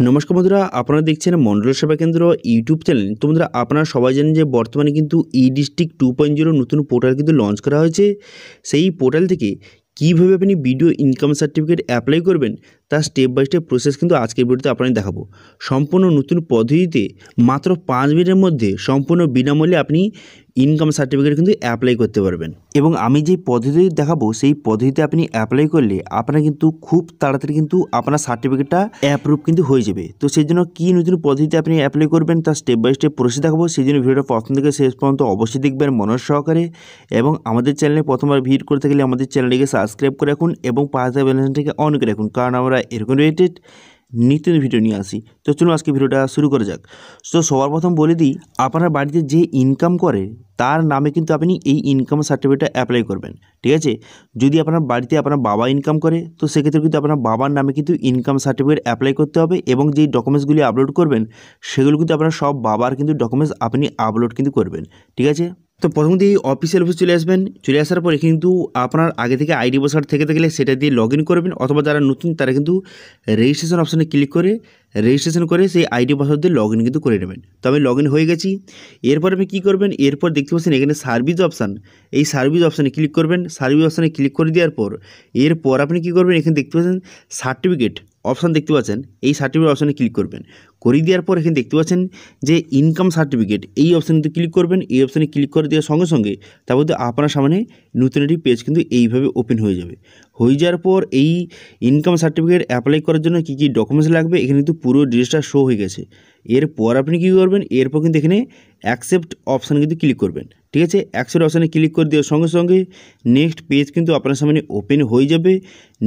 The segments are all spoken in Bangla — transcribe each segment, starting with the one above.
নমস্কার বন্ধুরা, আপনারা দেখছেন মন্ডল সেবা কেন্দ্র ইউটিউব চ্যানেল। তো বন্ধুরা, আপনারা সবাই জানেন যে বর্তমানে কিন্তু ই ডিস্ট্রিক্ট 2.0 নতুন পোর্টাল কিন্তু লঞ্চ করা হয়েছে। সেই পোর্টাল থেকে কীভাবে আপনি ভিডিও ইনকাম সার্টিফিকেট অ্যাপ্লাই করবেন তার স্টেপ বাই স্টেপ প্রসেস কিন্তু আজকের ভিডিওতে আপনাদের দেখাবো। সম্পূর্ণ নতুন পদ্ধতিতে মাত্র 5 মিনিটের মধ্যে সম্পূর্ণ বিনামূল্যে আপনি ইনকাম সার্টিফিকেট কিন্তু অ্যাপ্লাই করতে পারবেন। এবং আমি যে পদ্ধতি দেখাবো সেই পদ্ধতিতে আপনি অ্যাপ্লাই করলে আপনারা কিন্তু খুব তাড়াতাড়ি কিন্তু আপনার সার্টিফিকেটটা অ্যাপ্রুভ কিন্তু হয়ে যাবে। তো সেই জন্য কী নতুন পদ্ধতিতে আপনি অ্যাপ্লাই করবেন তার স্টেপ বাই স্টেপ প্রসেস দেখাবো। সেই জন্য ভিডিওটা প্রথম থেকে শেষ পর্যন্ত অবশ্যই দেখবেন মনোযোগ সহকারে। এবং আমাদের চ্যানেলে প্রথমবার ভিজিট করতে গেলে আমাদের চ্যানেলটিকে সাবস্ক্রাইব করে রাখুন এবং পাশে বেল আইকনটিকে অন করে রাখুন, কারণ আমরা এরকম রিলেটেড নিত্য ভিডিও নিয়ে আসি। তো চলুন আজকে ভিডিওটা শুরু করা যাক। তো সবার প্রথম বলে দিই, আপনার বাড়িতে যে ইনকাম করে তার নামে কিন্তু আপনি এই ইনকাম সার্টিফিকেটটা অ্যাপ্লাই করবেন। ঠিক আছে, যদি আপনার বাড়িতে আপনার বাবা ইনকাম করে তো সেক্ষেত্রে কিন্তু আপনার বাবার নামে কিন্তু ইনকাম সার্টিফিকেট অ্যাপ্লাই করতে হবে। এবং যেই ডকুমেন্টসগুলি আপলোড করবেন সেগুলো কিন্তু আপনার সব বাবার কিন্তু ডকুমেন্টস আপনি আপলোড কিন্তু করবেন। ঠিক আছে, তো প্রথমত এই অফিসিয়াল অফিস চলে আসবেন। চলে আসার পরে কিন্তু আপনার আগে থেকে আইডি পাসওয়ার্ড থেকে থাকলে সেটা দিয়ে লগ ইন করবেন, অথবা যারা নতুন তারা কিন্তু রেজিস্ট্রেশন অপশানে ক্লিক করে রেজিস্ট্রেশন করে সেই আইডি পাসওয়ার্ড দিয়ে লগ ইন কিন্তু করে নেবেন। তো আমি লগ ইন হয়ে গেছি। এরপর আপনি কী করবেন, এরপর দেখতে পাচ্ছেন এখানে সার্ভিস অপশান, এই সার্ভিস অপশানে ক্লিক করবেন। সার্ভিস অপশানে ক্লিক করে দেওয়ার পর এরপর আপনি কী করবেন, এখানে দেখতে পাচ্ছেন সার্টিফিকেট অপশান দেখতে পাচ্ছেন, এই সার্টিফিকেট অপশানে ক্লিক করবেন। করে দেওয়ার পর এখানে দেখতে পাচ্ছেন যে ইনকাম সার্টিফিকেট, এই অপশানে কিন্তু ক্লিক করবেন। এই অপশানে ক্লিক করে দেওয়ার সঙ্গে সঙ্গে তারপর আপনার সামনে নতুন একটি পেজ কিন্তু এইভাবে ওপেন হয়ে যাবে। হয়ে যাওয়ার পর এই ইনকাম সার্টিফিকেট অ্যাপ্লাই করার জন্য কী কী ডকুমেন্টস লাগবে এখানে কিন্তু পুরো ডিটেলসটা শো হয়ে গেছে। এরপর আপনি কী করবেন, এরপর কিন্তু এখানে অ্যাকসেপ্ট অপশানে কিন্তু ক্লিক করবেন। ঠিক আছে, অ্যাকসেপ্ট অপশানে ক্লিক করে দেওয়ার সঙ্গে সঙ্গে নেক্সট পেজ কিন্তু আপনার সামনে ওপেন হয়ে যাবে।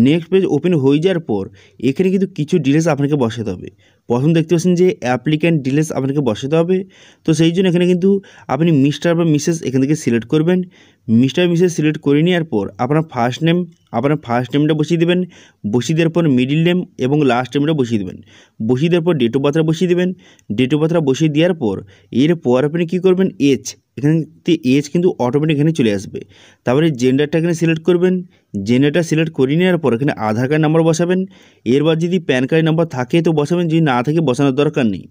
নেক্সট পেজ ওপেন হয়ে যাওয়ার পর এখানে কিন্তু কিছু ডিটেলস আপনাকে বসাতে হবে। প্রথম দেখতে পাচ্ছেন যে অ্যাপ্লিক্যান্ট ডিটেলস আপনাকে বসাতে হবে। তো সেই জন্য এখানে কিন্তু আপনি মিস্টার বা মিসেস এখান থেকে সিলেক্ট করবেন। মিস্টার মিসেস সিলেক্ট করে নেওয়ার পর আপনার ফার্স্ট নেমটা বসিয়ে দেবেন। বসিয়ে দেওয়ার পর মিডিল নেম এবং লাস্ট নেমটা বসিয়ে দেবেন। বসিয়ে দেওয়ার পর ডেট অফ বার্থটা বসিয়ে দেবেন। ডেট অফ বার্থটা বসিয়ে দেওয়ার পর এরপর আপনি কী করবেন, এখানে এজ কিন্তু অটোমেটিক এখানে চলে আসবে। তারপরে জেন্ডারটা এখানে সিলেক্ট করবেন। জেন্ডারটা সিলেক্ট করে নেওয়ার পর এখানে আধার কার্ড নাম্বার বসাবেন। এরপর যদি প্যান কার্ড নাম্বার থাকে তো বসাবেন, যদি না থাকে বসানোর দরকার নেই।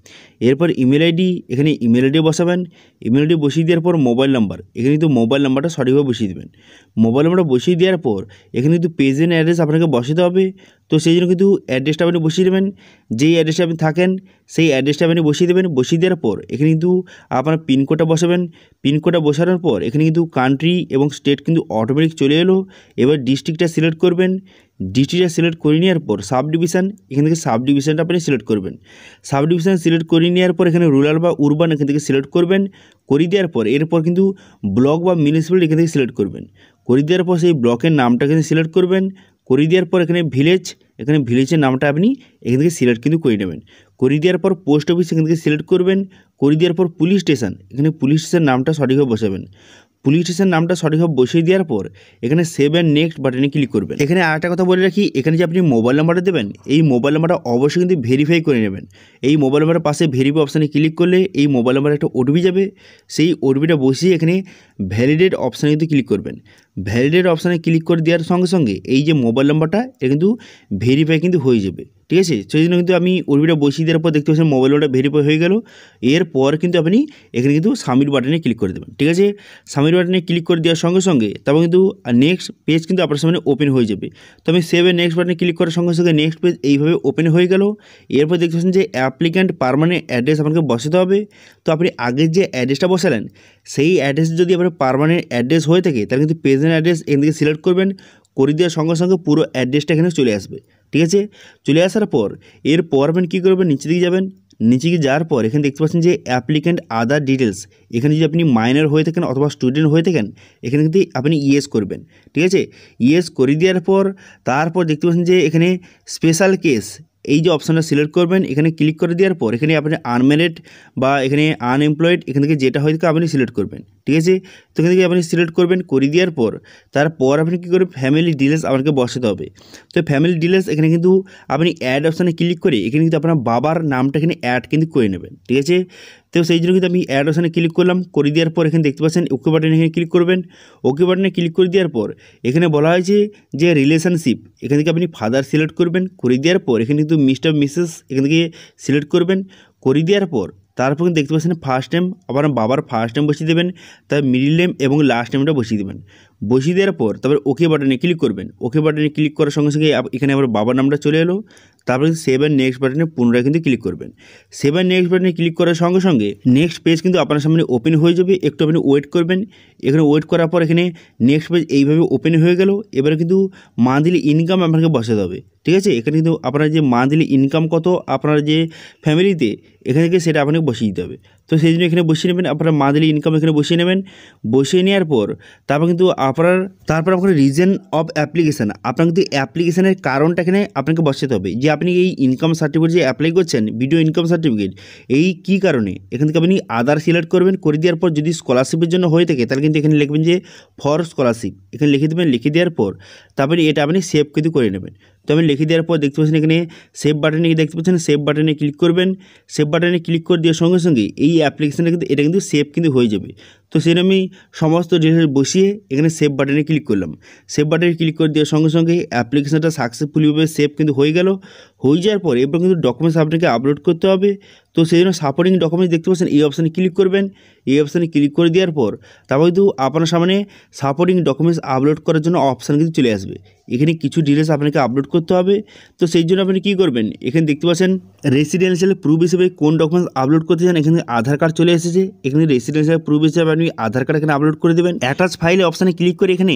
এরপর ইমেল আইডি, এখানে ইমেল আইডি বসাবেন। ইমেল আইডি বসিয়ে দেওয়ার পর মোবাইল নাম্বার, এখানে কিন্তু মোবাইল নাম্বারটা সঠিকভাবে বসিয়ে দেবেন। মোবাইল নাম্বারটা বসিয়ে দেওয়ার পর এখানে কিন্তু প্রেজেন্ট অ্যাড্রেস আপনাকে বসাতে হবে। তো সেই জন্য কিন্তু অ্যাড্রেসটা আপনি বসিয়ে দেবেন। যেই অ্যাড্রেসে আপনি থাকেন সেই অ্যাড্রেসটা আপনি বসিয়ে দেবেন। বসিয়ে দেওয়ার পর এখানে কিন্তু আপনার পিনকোডটা বসাবেন। পিনকোডটা বসানোর পর এখানে কিন্তু কান্ট্রি এবং স্টেট কিন্তু অটোমেটিক চলে এলো। এবার ডিস্ট্রিক্টটা সিলেক্ট করবেন। ডিস্ট্রিক্টটা সিলেক্ট করে নেওয়ার পর সাব ডিভিশন, এখান থেকে সাব ডিভিশনটা আপনি সিলেক্ট করবেন। সাব ডিভিশন সিলেক্ট করে নেওয়ার পর এখানে রুরাল বা উরবান এখান থেকে সিলেক্ট করবেন। করে দেওয়ার পর এরপর কিন্তু ব্লক বা মিউনিসিপ্যালিটি এখান থেকে সিলেক্ট করবেন। করে দেওয়ার পর সেই ব্লকের নামটা এখানে সিলেক্ট করবেন। করে দেওয়ার পর এখানে ভিলেজ, এখানে ভিলেজের নামটা আপনি এখান থেকে সিলেক্ট কিন্তু করে নেবেন। করে দেওয়ার পর পোস্ট অফিস এখান থেকে সিলেক্ট করবেন। করে দেওয়ার পর পুলিশ স্টেশন, এখানে পুলিশ স্টেশন নামটা সঠিকভাবে বসাবেন। পুলিশ স্টেশন নামটা সঠিকভাবে বসিয়ে দেওয়ার পর এখানে সেভ অ্যান্ড নেক্সট বাটনে ক্লিক করবেন। এখানে আরেকটা কথা বলে রাখি, এখানে যে আপনি মোবাইল নাম্বারটা দেবেন এই মোবাইল নাম্বারটা অবশ্যই কিন্তু ভেরিফাই করে নেবেন। এই মোবাইল নাম্বারের পাশে ভেরিফাই অপশানে ক্লিক করলে এই মোবাইল নাম্বারে একটা ওটিপি যাবে। সেই ওটিপিটা বসিয়ে এখানে ভ্যালিডেট অপশানে কিন্তু ক্লিক করবেন। ভ্যালিডেট অপশানে ক্লিক করে দেওয়ার সঙ্গে সঙ্গে এই যে মোবাইল নাম্বারটা এটা কিন্তু ভেরিফাই কিন্তু হয়ে যাবে। ঠিক আছে, সেই জন্য কিন্তু আমি ওটিপিটা বসিয়ে দেওয়ার পর দেখতে পাচ্ছেন মোবাইল নাম্বারটা ভেরিফাই হয়ে গেল। এরপর কিন্তু আপনি এখানে কিন্তু সাবমিট বাটনে ক্লিক করে দেবেন। ঠিক আছে, সাবমিট বাটনে ক্লিক করে দেওয়ার সঙ্গে সঙ্গে তারপর কিন্তু নেক্সট পেজ কিন্তু আপনার সামনে ওপেন হয়ে যাবে। তো আমি সেভ এ নেক্সট বাটনে ক্লিক করার সঙ্গে সঙ্গে নেক্সট পেজ এইভাবে ওপেন হয়ে গেল। এরপর দেখতে পাচ্ছেন যে অ্যাপ্লিক্যান্ট পার্মানেন্ট অ্যাড্রেস আপনাকে বসাতে হবে। তো আপনি আগের যে অ্যাড্রেসটা বসালেন সেই অ্যাড্রেস যদি আপনার পার্মানেন্ট অ্যাড্রেস হয়ে থাকে তাহলে কিন্তু প্রেজেন্ট অ্যাড্রেস এখান থেকে সিলেক্ট করবেন। করে দেওয়ার সঙ্গে সঙ্গে পুরো অ্যাড্রেসটা এখানে চলে আসবে। ঠিক আছে, চলে আসার পর এরপর আপনি কী করবেন, নিচে দিকে যাবেন। নিচে গিয়ে যাওয়ার পর এখানে দেখতে পাচ্ছেন যে অ্যাপ্লিক্যান্ট আদার ডিটেলস, এখানে যদি আপনি মাইনর হয়ে থাকেন অথবা স্টুডেন্ট হয়ে থাকেন এখানে কিন্তু আপনি ইয়েস করবেন। ঠিক আছে, ইয়েস করে দেওয়ার পর তারপর দেখতে পাচ্ছেন যে এখানে স্পেশাল কেস, এই যে অপশানটা সিলেক্ট করবেন। এখানে ক্লিক করে দেওয়ার পর এখানে আপনি আনম্যারিড বা এখানে আনএমপ্লয়েড এখান থেকে যেটা হয়ে থাকে আপনি সিলেক্ট করবেন। ঠিক আছে। তো এখান থেকে আপনি সিলেক্ট করবেন, করে দেওয়ার পর তারপর আপনি কী করবেন, ফ্যামিলি ডিটেলস আপনাকে বসাতে হবে। তো ফ্যামিলি ডিটেলস এখানে কিন্তু আপনি অ্যাড অপশানে ক্লিক করে এখানে কিন্তু আপনার বাবার নামটা এখানে অ্যাড কিন্তু করে নেবেন, ঠিক আছে। তো সেই জন্য কিন্তু আমি অ্যাড অপশানে ক্লিক করলাম, করে দেওয়ার পর এখানে দেখতে পাচ্ছেন ওকে বাটনে এখানে ক্লিক করবেন। ওকে বাটনে ক্লিক করে দেওয়ার পর এখানে বলা হয়েছে যে রিলেশনশিপ, এখান থেকে আপনি ফাদার সিলেক্ট করবেন, করে দেওয়ার পর এখানে কিন্তু মিস্টার মিসেস এখান থেকে সিলেক্ট করবেন, করে দেওয়ার পর তারপর দেখতে পাচ্ছেন ফার্স্ট নেম, আবার বাবার ফার্স্ট নেম বসিয়ে দেবেন, তার মিডিল নেম এবং লাস্ট নেমটা বসিয়ে দেবেন। বসিয়ে দেওয়ার পর তারপর ওকে বাটনে ক্লিক করবেন। ওকে বাটনে ক্লিক করার সঙ্গে সঙ্গে এখানে আবার বাবার নামটা চলে এলো। তারপরে সেভ অ্যান্ড নেক্সট বাটনে পুনরায় কিন্তু ক্লিক করবেন। সেভ অ্যান্ড নেক্সট বাটনে ক্লিক করার সঙ্গে সঙ্গে নেক্সট পেজ কিন্তু আপনার সামনে ওপেন হয়ে যাবে। একটু আপনি ওয়েট করবেন। এখানে ওয়েট করার পর এখানে নেক্সট পেজ এইভাবে ওপেন হয়ে গেল। এবারে কিন্তু মান্থলি ইনকাম আপনাকে বসাতে হবে, ঠিক আছে। এখানে কিন্তু আপনার যে মান্থলি ইনকাম কত আপনার যে ফ্যামিলিতে, এখানে থেকে সেটা আপনাকে বসিয়ে দিতে হবে। তো সেই জন্য এখানে বসিয়ে নেবেন, আপনার মান্থলি ইনকাম এখানে বসিয়ে নেবেন। বসিয়ে নেওয়ার পর তারপর কিন্তু আপনার রিজন অফ অ্যাপ্লিকেশান, আপনার কিন্তু অ্যাপ্লিকেশানের কারণটা এখানে আপনাকে বসাতে হবে, যে আপনি এই ইনকাম সার্টিফিকেট যে অ্যাপ্লাই করছেন, ভিডিও ইনকাম সার্টিফিকেট, এই কী কারণে। এখান থেকে আপনি আদার সিলেক্ট করবেন, করে দেওয়ার পর যদি স্কলারশিপের জন্য হয়ে থাকে তাহলে কিন্তু এখানে লিখবেন যে ফর স্কলারশিপ, এখানে লিখে দেবেন। লিখে দেওয়ার পর তারপরে এটা আপনি সেভ কিন্তু করে নেবেন। তো আমি লিখে দেওয়ার পর দেখতে পাচ্ছেন এখানে সেভ বাটনে দেখতে পাচ্ছেন, সেভ বাটনে ক্লিক করবেন। সেভ বাটনে ক্লিক করে দেওয়ার সঙ্গে সঙ্গে এই অ্যাপ্লিকেশানটা কিন্তু এটা কিন্তু সেভ কিন্তু হয়ে যাবে। তো সেটা আমি সমস্ত ডিটেলস বসিয়ে এখানে সেভ বাটনে ক্লিক করলাম। সেভ বাটনে ক্লিক করে দেওয়ার সঙ্গে সঙ্গে অ্যাপ্লিকেশানটা সাকসেসফুলিভাবে সেভ কিন্তু হয়ে গেল। হয়ে যাওয়ার পর এরপর কিন্তু ডকুমেন্টস আপনাকে আপলোড করতে হবে। তো সেই জন্য সাপোর্টিং ডকুমেন্টস দেখতে পাচ্ছেন, এই অপশানে ক্লিক করবেন। এই অপশানে ক্লিক করে দেওয়ার পর তারপর কিন্তু আপনার সামনে সাপোর্টিং ডকুমেন্টস আপলোড করার জন্য অপশান কিন্তু চলে আসবে। এখানে কিছু ডিটেলস আপনাকে আপলোড করতে হবে। তো সেই জন্য আপনি কী করবেন, এখানে দেখতে পাচ্ছেন রেসিডেন্সিয়াল প্রুফ হিসেবে কোন ডকুমেন্টস আপলোড করতে চান, এখানে আধার কার্ড চলে এসেছে। এখানে রেসিডেন্সিয়াল প্রুফ হিসেবে আপনি আধার কার্ড এখানে আপলোড করে দেবেন। অ্যাটাচ ফাইলে অপশানে ক্লিক করে এখানে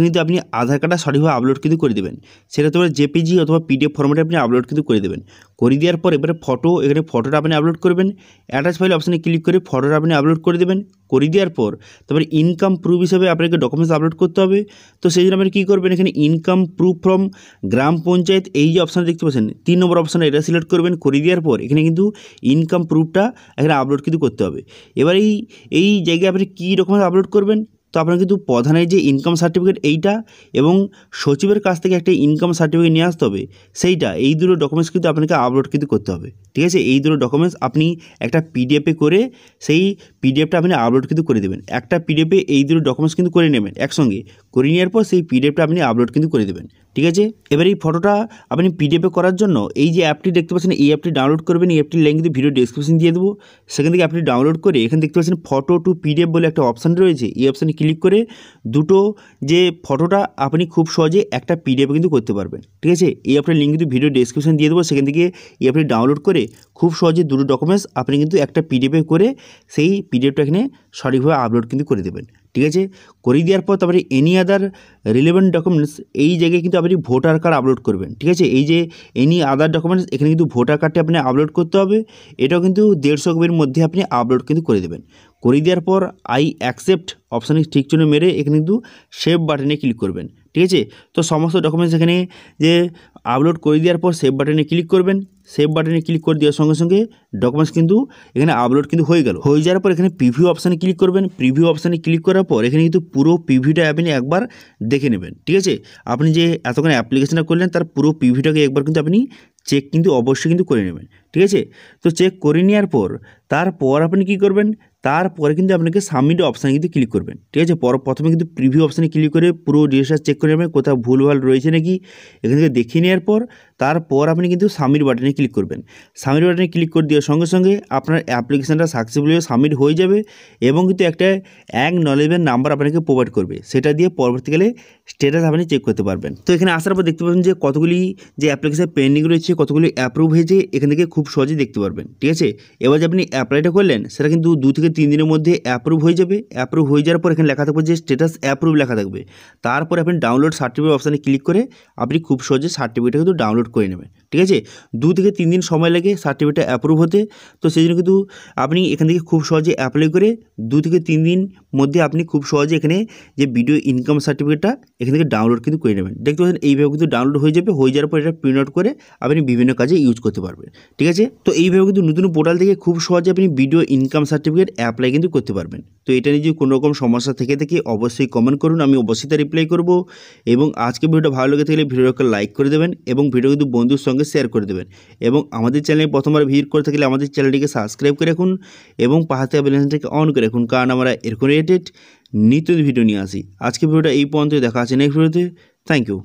কিন্তু আপনি আধার কার্ডটা সঠিকভাবে আপলোড কিন্তু করে দেবেন। সেটা তোমার জেপিজি অথবা পিডিএফ ফরম্যাটে আপনি আপলোড কিন্তু করে দেবেন। করে দেওয়ার পর এবারে ফটো, এখানে ফটোটা আপনি আপলোড করবেন। অ্যাটাচ ফাইল অপশানে ক্লিক করে ফটোটা আপনি আপলোড করে দেবেন। করে দেওয়ার পর তারপরে ইনকাম প্রুফ হিসেবে আপনাকে ডকুমেন্টস আপলোড করতে হবে। তো সেই জন্য আপনি কী করবেন, এখানে ইনকাম প্রুফ ফ্রম গ্রাম পঞ্চায়েত এই যে অপশান দেখতে পাচ্ছেন 3 নম্বর অপশানে, এটা সিলেক্ট করবেন। করে দেওয়ার পর এখানে কিন্তু ইনকাম প্রুফটা এখানে আপলোড কিন্তু করতে হবে। এবার এই জায়গায় আপনি কী ডকুমেন্টস আপলোড করবেন, তো আপনার কিন্তু প্রধানের যে ইনকাম সার্টিফিকেট এইটা এবং সচিবের কাছ থেকে একটা ইনকাম সার্টিফিকেট নিয়ে আসতে হবে, সেইটা এই দুটো ডকুমেন্টস কিন্তু আপনাকে আপলোড কিন্তু করতে হবে, ঠিক আছে। এই দুটো ডকুমেন্টস আপনি একটা পিডিএফে করে সেই পিডিএফটা আপনি আপলোড কিন্তু করে দেবেন। একটা পিডিএফে এই দুটো ডকুমেন্টস কিন্তু করে নেবেন একসঙ্গে। করে নেওয়ার পর সেই পিডিএফটা আপনি আপলোড কিন্তু করে দেবেন, ঠিক আছে। এবার এই ফটোটা আপনি পিডিএফে করার জন্য এই যে অ্যাপটি দেখতে পাচ্ছেন, এই অ্যাপটি ডাউনলোড করবেন। এই অ্যাপটির লিঙ্ক কিন্তু ভিডিও ডেসক্রিপশন দিয়ে দেবো, সেখান থেকে আপনি ডাউনলোড করে এখানে দেখতে পাচ্ছেন ফটো টু পিডিএফ বলে একটা অপশান রয়েছে। এই অপশানে ক্লিক করে দুটো যে ফটোটা আপনি খুব সহজে একটা পিডিএফে কিন্তু করতে পারবেন, ঠিক আছে। এই অ্যাপটির লিঙ্ক কিন্তু ভিডিও ডেসক্রিপশন দিয়ে দেবো, সেখান থেকে এই অ্যাপটি ডাউনলোড করে খুব সহজে দুটো ডকুমেন্টস আপনি কিন্তু একটা পিডিএফে করে সেই পিডিএফটা এখানে সঠিকভাবে আপলোড কিন্তু করে দেবেন, ঠিক আছে। করে দেওয়ার পর তারপরে এনি আদার রিলেভেন্ট ডকুমেন্টস এই জায়গায় কিন্তু আপনি ভোটার কার্ড আপলোড করবেন, ঠিক আছে। এই যে এনি আদার ডকুমেন্টস এখানে কিন্তু ভোটার কার্ডটি আপনি আপলোড করতে হবে। এটাও কিন্তু 150 MB মধ্যে আপনি আপলোড কিন্তু করে দেবেন। করে দেওয়ার পর আই অ্যাকসেপ্ট অপশানে ঠিক চিহ্ন মেরে এখানে কিন্তু সেভ বাটনে ক্লিক করবেন, ঠিক আছে। তো সমস্ত ডকুমেন্টস এখানে যে আপলোড করে দেওয়ার পর সেভ বাটনে ক্লিক করবেন। সেভ বাটনে ক্লিক করে দেওয়ার সঙ্গে সঙ্গে ডকুমেন্টস কিন্তু এখানে আপলোড কিন্তু হয়ে গেল। হয়ে যাওয়ার পর এখানে প্রিভিউ অপশানে ক্লিক করবেন। প্রিভিউ অপশানে ক্লিক করার পর এখানে কিন্তু পুরো প্রিভিউটা আপনি একবার দেখে নেবেন, ঠিক আছে। আপনি যে এতক্ষণ অ্যাপ্লিকেশনটা করলেন তার পুরো প্রিভিউটাকে একবার কিন্তু আপনি চেক কিন্তু অবশ্যই কিন্তু করে নেবেন, ঠিক আছে। তো চেক করে নেওয়ার পর তারপর আপনি কী করবেন, তারপরে কিন্তু আপনাকে সাবমিট অপশানে কিন্তু ক্লিক করবেন, ঠিক আছে। প্রথমে কিন্তু প্রিভিউ অপশানে ক্লিক করে পুরো ডিটেলস চেক করে নেবেন কোথাও ভুলভাল রয়েছে নাকি, এখান থেকে দেখিয়ে নেওয়ার পর তারপর আপনি কিন্তু সাবমিট বাটনে ক্লিক করবেন। সাবমিট বাটনে ক্লিক করে দেওয়ার সঙ্গে সঙ্গে আপনার অ্যাপ্লিকেশানটা সাকসেসফুলি সাবমিট হয়ে যাবে এবং কিন্তু একটা অ্যাকনলেজমেন্ট নাম্বার আপনাকে প্রোভাইড করবে, সেটা দিয়ে পরবর্তীকালে স্ট্যাটাস আপনি চেক করতে পারবেন। তো এখানে আসার পর দেখতে পাবেন যে কতগুলি যে অ্যাপ্লিকেশান পেন্ডিং রয়েছে, কতগুলি অ্যাপ্রুভ হয়েছে, এখান থেকে খুব সহজেই দেখতে পারবেন, ঠিক আছে। এবার যে আপনি অ্যাপ্লাইটা করলেন সেটা কিন্তু 2 থেকে 3 দিনের মধ্যে অ্যাপ্রুভ হয়ে যাবে। অ্যাপ্রুভ হয়ে যাওয়ার পর এখানে লেখা থাকবে যে স্ট্যাটাস অ্যাপ্রুভ লেখা থাকবে। তারপরে আপনি ডাউনলোড সার্টিফিকেট অপশানে ক্লিক করে আপনি খুব সহজে সার্টিফিকেটটা কিন্তু ডাউনলোড করে নেবেন। ঠিক আছে। 2 থেকে 3 দিন সময় লাগে সার্টিফিকেটটা অ্যাপ্রুভ হতে। তো সেই জন্য কিন্তু আপনি এখান থেকে খুব সহজে অ্যাপ্লাই করে 2 থেকে 3 দিন মধ্যে আপনি খুব সহজে এখানে যে ভিডিও ইনকাম সার্টিফিকেটটা এখান থেকে ডাউনলোড কিন্তু করে নেবেন। দেখতে পাচ্ছেন এইভাবে কিন্তু ডাউনলোড হয়ে যাবে, হয়ে যাওয়ার পর এটা প্রিন্ট আউট করে আপনি বিভিন্ন কাজে ইউজ করতে পারবেন। ঠিক আছে, তো এইভাবে কিন্তু নতুন পোর্টাল থেকে খুব সহজে আপনি ভিডিও ইনকাম সার্টিফিকেট অ্যাপ্লাই কিন্তু করতে পারবেন। তো এটা নিয়ে যদি কোনো রকম সমস্যা থেকে অবশ্যই কমেন্ট করুন, আমি অবশ্যই তা রিপ্লাই করব। এবং আজকে ভিডিওটা ভালো লেগে থাকলে ভিডিওটাকে লাইক করে দেবেন এবং ভিডিও কিন্তু বন্ধুর সঙ্গে শেয়ার করে দেবেন। এবং আমাদের চ্যানেলে প্রথমবার ভিজিট করে থাকলে আমাদের চ্যানেলটিকে সাবস্ক্রাইব করে রাখুন এবং পাশে বেল আইকনটাকে অন করে রাখুন, কারণ আমরা এরকম রিলেটেড নিত্য ভিডিও নিয়ে আসি। আজকে ভিডিওটা এই পর্যন্ত, দেখা আছে নেক্সট ভিডিওতে। Thank you.